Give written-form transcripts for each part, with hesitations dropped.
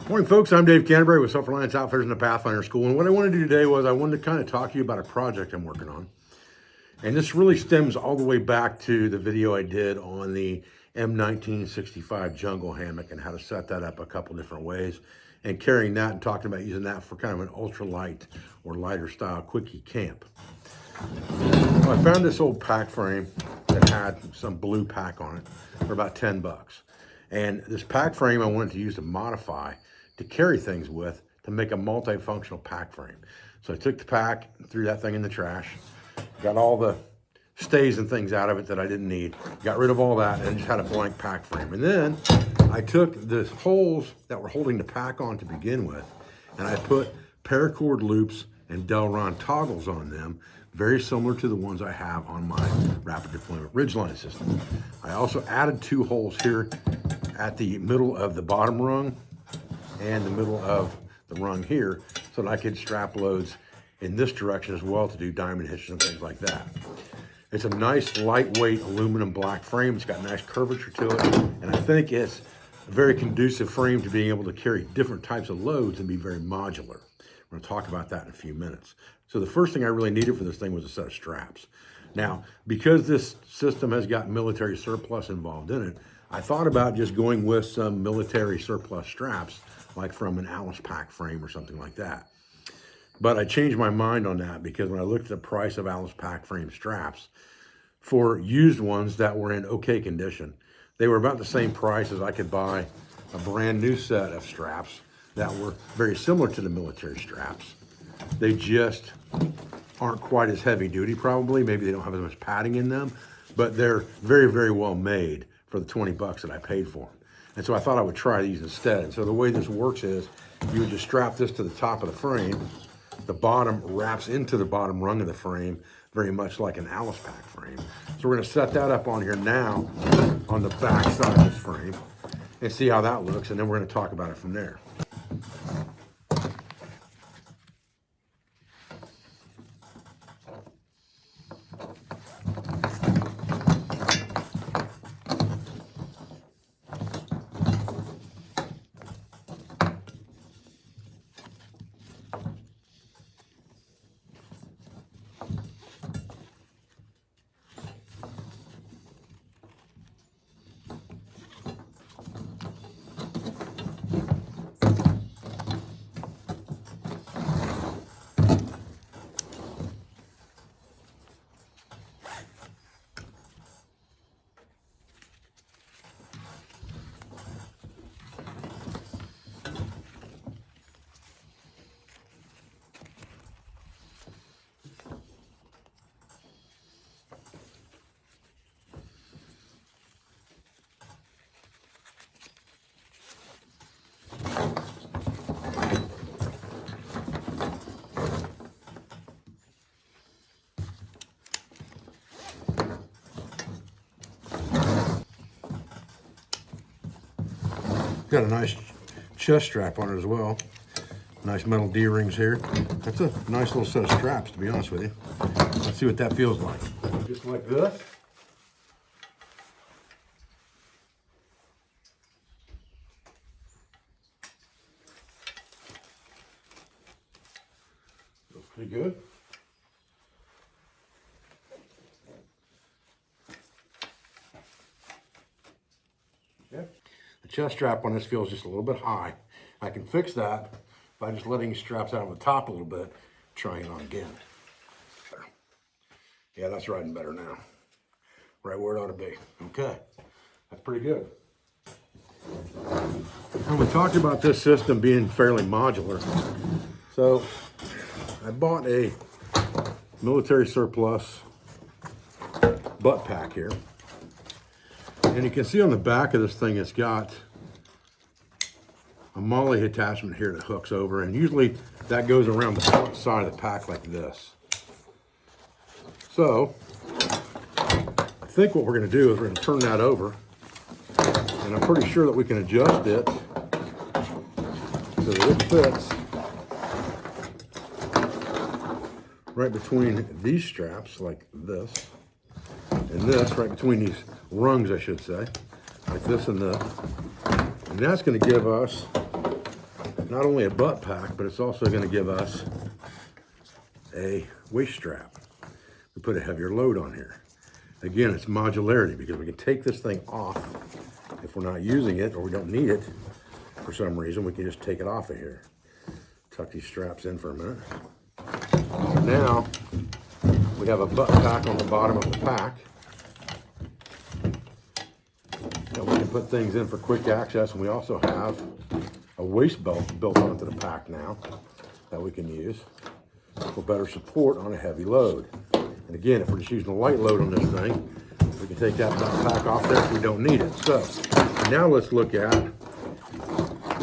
Morning, folks. I'm Dave Canterbury with Self-Reliance Outfitters and the Pathfinder School. And what I wanted to do today was I wanted to kind of talk to you about a project I'm working on. And this really stems all the way back to the video I did on the M1965 jungle hammock and how to set that up a couple different ways. And carrying that and talking about using that for kind of an ultralight or lighter style quickie camp. Well, I found this old pack frame that had some blue pack on it for about 10 bucks. And this pack frame I wanted to use to modify to carry things with to make a multifunctional pack frame. So I took the pack, threw that thing in the trash, got all the stays and things out of it that I didn't need, got rid of all that, and just had a blank pack frame. And then I took the holes that were holding the pack on to begin with, and I put paracord loops and Delron toggles on them, very similar to the ones I have on my rapid deployment ridgeline system. I also added 2 holes here at the middle of the bottom rung and the middle of the rung here so that I could strap loads in this direction as well to do diamond hitches and things like that. It's a nice lightweight aluminum black frame. It's got nice curvature to it, and I think it's a very conducive frame to being able to carry different types of loads and be very modular. We're going to talk about that in a few minutes. So the first thing I really needed for this thing was a set of straps. Now, because this system has got military surplus involved in it, I thought about just going with some military surplus straps, like from an Alice pack frame or something like that. But I changed my mind on that because when I looked at the price of Alice pack frame straps for used ones that were in okay condition, they were about the same price as I could buy a brand new set of straps that were very similar to the military straps. They just aren't quite as heavy duty probably. Maybe they don't have as much padding in them, but they're very, very well made for the 20 bucks that I paid for them. And so I thought I would try these instead. And so the way this works is you would just strap this to the top of the frame. The bottom wraps into the bottom rung of the frame, very much like an Alice pack frame. So we're gonna set that up on here now on the back side of this frame and see how that looks. And then we're gonna talk about it from there. Got a nice chest strap on it as well. Nice metal D-rings here. That's a nice little set of straps, to be honest with you. Let's see what that feels like. Just like this. Looks pretty good. Okay. The chest strap on this feels just a little bit high. I can fix that by just letting the straps out on the top a little bit, trying it on again. Yeah, that's riding better now. Right where it ought to be. Okay, that's pretty good. And we talked about this system being fairly modular. So I bought a military surplus butt pack here. And you can see on the back of this thing, it's got a MOLLE attachment here that hooks over, and usually that goes around the front side of the pack like this. So I think what we're going to do is we're going to turn that over, and I'm pretty sure that we can adjust it so that it fits right between these straps like this, and this, right between these rungs, I should say, like this and this. And that's going to give us not only a butt pack, but it's also going to give us a waist strap to put a heavier load on here. Again, it's modularity because we can take this thing off if we're not using it or we don't need it for some reason. We can just take it off of here. Tuck these straps in for a minute. So now we have a butt pack on the bottom of the pack. And we can put things in for quick access, and we also have a waist belt built onto the pack now that we can use for better support on a heavy load. And again, if we're just using a light load on this thing, we can take that pack off there if we don't need it. So now let's look at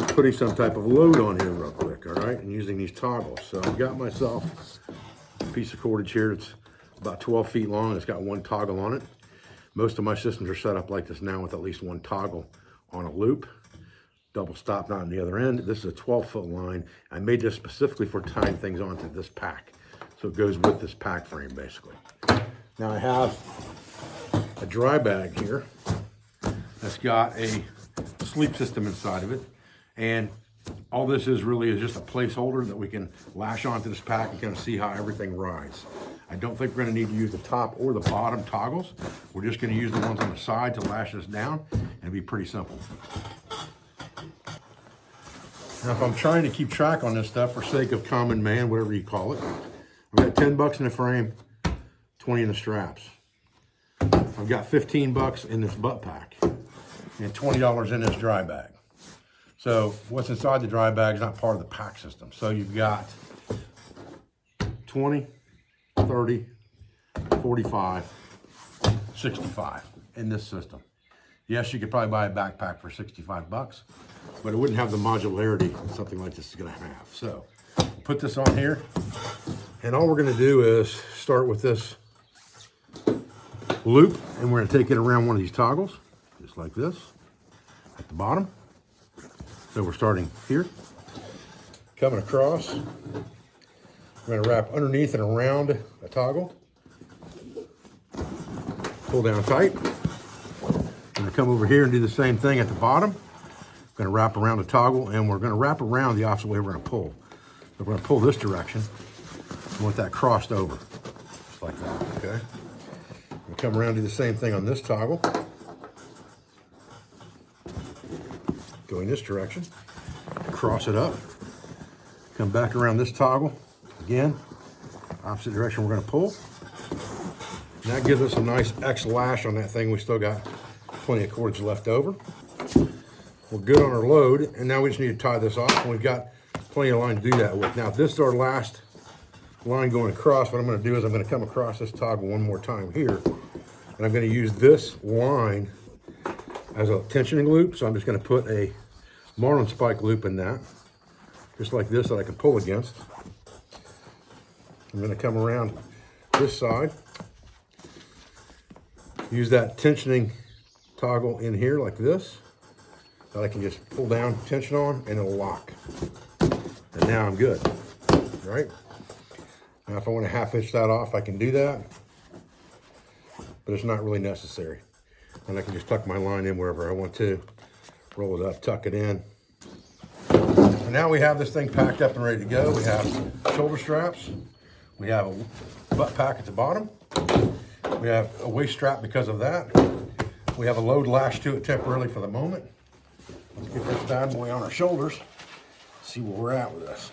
putting some type of load on here real quick, all right, and using these toggles. So I've got myself a piece of cordage here. It's about 12 feet long. It's got one toggle on it. Most of my systems are set up like this now with at least one toggle on a loop. Double stop knot on the other end. This is a 12-foot line. I made this specifically for tying things onto this pack. So it goes with this pack frame, basically. Now I have a dry bag here that's got a sleep system inside of it. And all this is really is just a placeholder that we can lash onto this pack and kind of see how everything rides. I don't think we're going to need to use the top or the bottom toggles. We're just going to use the ones on the side to lash this down, and it'll be pretty simple. Now, if I'm trying to keep track on this stuff for sake of common man, whatever you call it, I've got 10 bucks in the frame, 20 in the straps. I've got 15 bucks in this butt pack and $20 in this dry bag. So what's inside the dry bag is not part of the pack system. So you've got 20, 30, 45, 65 in this system. Yes, you could probably buy a backpack for 65 bucks, but it wouldn't have the modularity something like this is gonna have. So put this on here, and all we're gonna do is start with this loop, and we're gonna take it around one of these toggles, just like this, at the bottom. So we're starting here, coming across. We're gonna wrap underneath and around a toggle. Pull down tight. We're gonna come over here and do the same thing at the bottom. We're gonna wrap around the toggle, and we're gonna wrap around the opposite way we're gonna pull. So we're gonna pull this direction. We want that crossed over, just like that, okay? We'll come around and do the same thing on this toggle. Going this direction, cross it up, come back around this toggle, again, opposite direction we're gonna pull. And that gives us a nice X lash on that thing. We still got plenty of cordage left over. We're good on our load, and now we just need to tie this off, and we've got plenty of line to do that with. Now, if this is our last line going across, what I'm gonna do is I'm gonna come across this toggle one more time here, and I'm gonna use this line as a tensioning loop. So I'm just gonna put a Marlin spike loop in that, just like this, that I can pull against. I'm gonna come around this side, use that tensioning toggle in here like this, that I can just pull down, tension on, and it'll lock. And now I'm good, right? Now if I want to half inch that off, I can do that, but it's not really necessary. And I can just tuck my line in wherever I want to, roll it up, tuck it in. So now we have this thing packed up and ready to go. We have shoulder straps. We have a butt pack at the bottom. We have a waist strap because of that. We have a load lashed to it temporarily for the moment. Let's get this bad boy on our shoulders, see where we're at with this.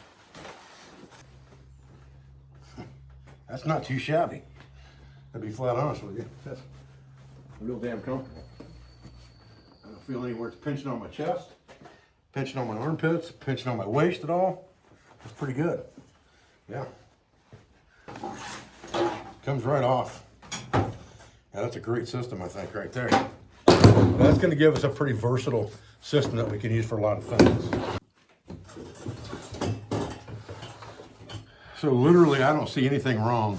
That's not too shabby, to be flat honest with you. That's real damn comfortable. I don't feel anywhere it's pinching on my chest, pinching on my armpits, pinching on my waist at all. It's pretty good. Yeah. Comes right off. Yeah, that's a great system, I think, right there. That's going to give us a pretty versatile system that we can use for a lot of things. So literally, I don't see anything wrong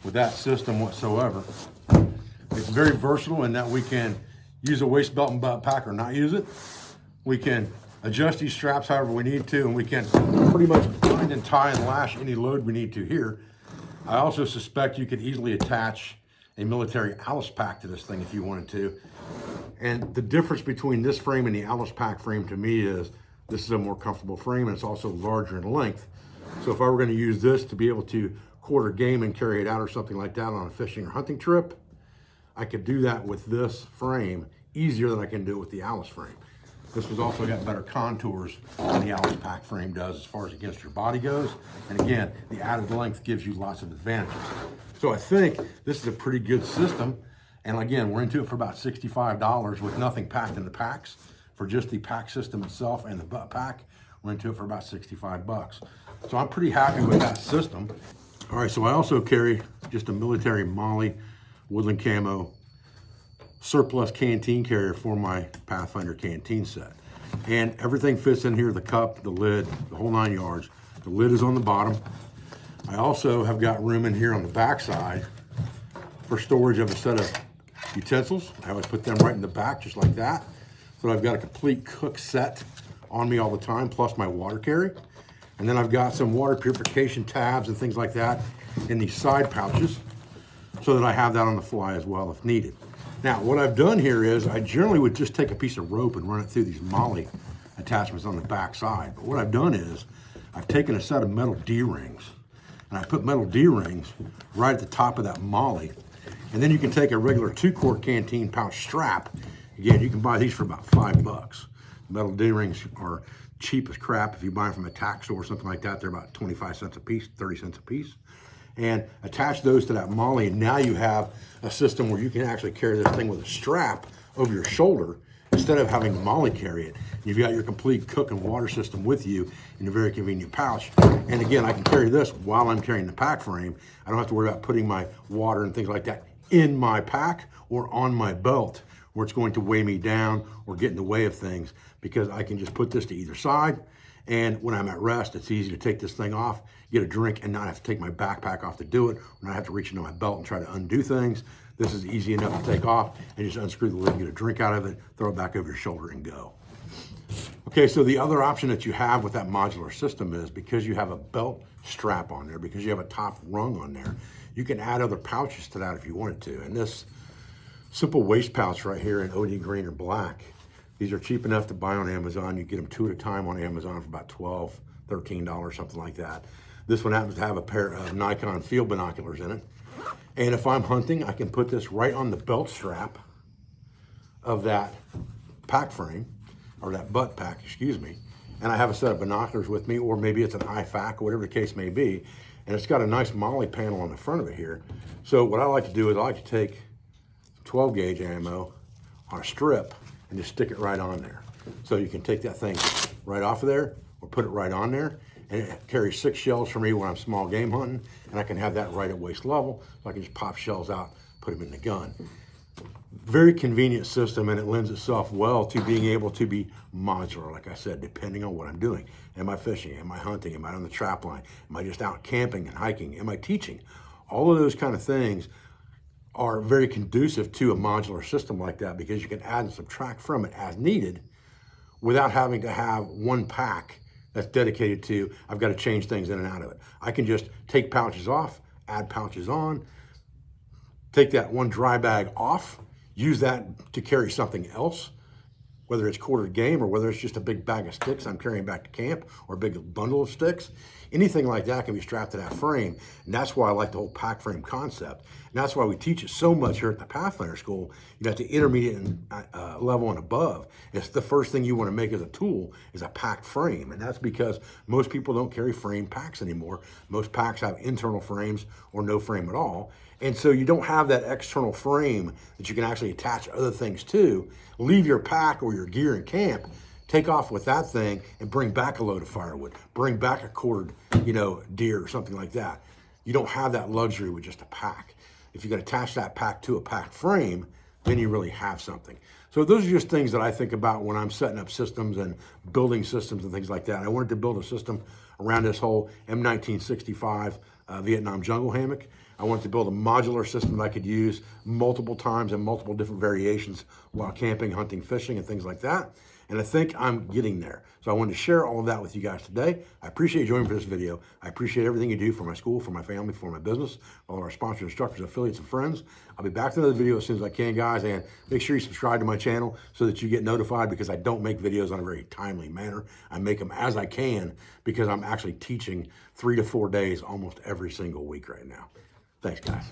with that system whatsoever. It's very versatile in that we can use a waist belt and butt pack or not use it. We can adjust these straps however we need to, and we can pretty much bind and tie and lash any load we need to here. I also suspect you could easily attach a military Alice pack to this thing if you wanted to. And the difference between this frame and the Alice pack frame to me is This is a more comfortable frame, and it's also larger in length. So if I were going to use this to be able to quarter game and carry it out or something like that on a fishing or hunting trip, I could do that with this frame easier than I can do it with the Alice frame. This has also got better contours than the Alice pack frame does as far as against your body goes. And again, the added length gives you lots of advantages. So I think this is a pretty good system. And again, we're into it for about $65 with nothing packed in the packs. For just the pack system itself and the butt pack, we're into it for about 65 bucks. So I'm pretty happy with that system. All right, so I also carry just a military Molly woodland camo surplus canteen carrier for my Pathfinder canteen set. And everything fits in here, the cup, the lid, the whole 9 yards. The lid is on the bottom. I also have got room in here on the back side for storage of a set of utensils. I always put them right in the back, just like that. So I've got a complete cook set on me all the time, plus my water carry. And then I've got some water purification tabs and things like that in these side pouches so that I have that on the fly as well if needed. Now, what I've done here is I generally would just take a piece of rope and run it through these Molly attachments on the back side. But what I've done is I've taken a set of metal D-rings and I put metal D-rings right at the top of that Molly. And then you can take a regular 2-quart canteen pouch strap. Again, you can buy these for about $5. Metal D-rings are cheap as crap. If you buy them from a tack store or something like that, they're about 25 cents a piece, 30 cents a piece. And attach those to that Molly, and now you have a system where you can actually carry this thing with a strap over your shoulder instead of having the Molly carry it. You've got your complete cook and water system with you in a very convenient pouch. And again, I can carry this while I'm carrying the pack frame. I don't have to worry about putting my water and things like that in my pack or on my belt where it's going to weigh me down or get in the way of things, because I can just put this to either side. And when I'm at rest, it's easy to take this thing off, get a drink, and not have to take my backpack off to do it, or not have to reach into my belt and try to undo things. This is easy enough to take off and just unscrew the lid, get a drink out of it, throw it back over your shoulder and go. Okay, so the other option that you have with that modular system is because you have a belt strap on there, because you have a top rung on there, you can add other pouches to that if you wanted to. And this simple waist pouch right here in OD green or black, these are cheap enough to buy on Amazon. You get them 2 at a time on Amazon for about $12, $13, something like that. This one happens to have a pair of Nikon field binoculars in it. And if I'm hunting, I can put this right on the belt strap of that pack frame, or that butt pack, excuse me. And I have a set of binoculars with me, or maybe it's an IFAC, or whatever the case may be. And it's got a nice Molly panel on the front of it here. So what I like to do is I like to take 12 gauge ammo on a strip and just stick it right on there. So you can take that thing right off of there or put it right on there. And it carries 6 shells for me when I'm small game hunting, and I can have that right at waist level, so I can just pop shells out, put them in the gun. Very convenient system, and it lends itself well to being able to be modular, like I said, depending on what I'm doing. Am I fishing? Am I hunting? Am I on the trap line? Am I just out camping and hiking? Am I teaching? All of those kind of things are very conducive to a modular system like that, because you can add and subtract from it as needed without having to have one pack that's dedicated to, I've got to change things in and out of it. I can just take pouches off, add pouches on, take that one dry bag off, use that to carry something else, whether it's quartered game or whether it's just a big bag of sticks I'm carrying back to camp, or a big bundle of sticks. Anything like that can be strapped to that frame. And that's why I like the whole pack frame concept. And that's why we teach it so much here at the Pathfinder School. You got the intermediate level and above. It's the first thing you want to make as a tool is a pack frame. And that's because most people don't carry frame packs anymore. Most packs have internal frames or no frame at all. And so you don't have that external frame that you can actually attach other things to. Leave your pack or your gear in camp, take off with that thing, and bring back a load of firewood, bring back a quartered, deer or something like that. You don't have that luxury with just a pack. If you can attach that pack to a pack frame, then you really have something. So those are just things that I think about when I'm setting up systems and building systems and things like that. I wanted to build a system around this whole M1965 Vietnam jungle hammock. I wanted to build a modular system that I could use multiple times and multiple different variations while camping, hunting, fishing, and things like that. And I think I'm getting there. So I wanted to share all of that with you guys today. I appreciate you joining me for this video. I appreciate everything you do for my school, for my family, for my business, all of our sponsors, instructors, affiliates, and friends. I'll be back to another video as soon as I can, guys. And make sure you subscribe to my channel so that you get notified, because I don't make videos on a very timely manner. I make them as I can because I'm actually teaching 3 to 4 days almost every single week right now. Thanks, guys.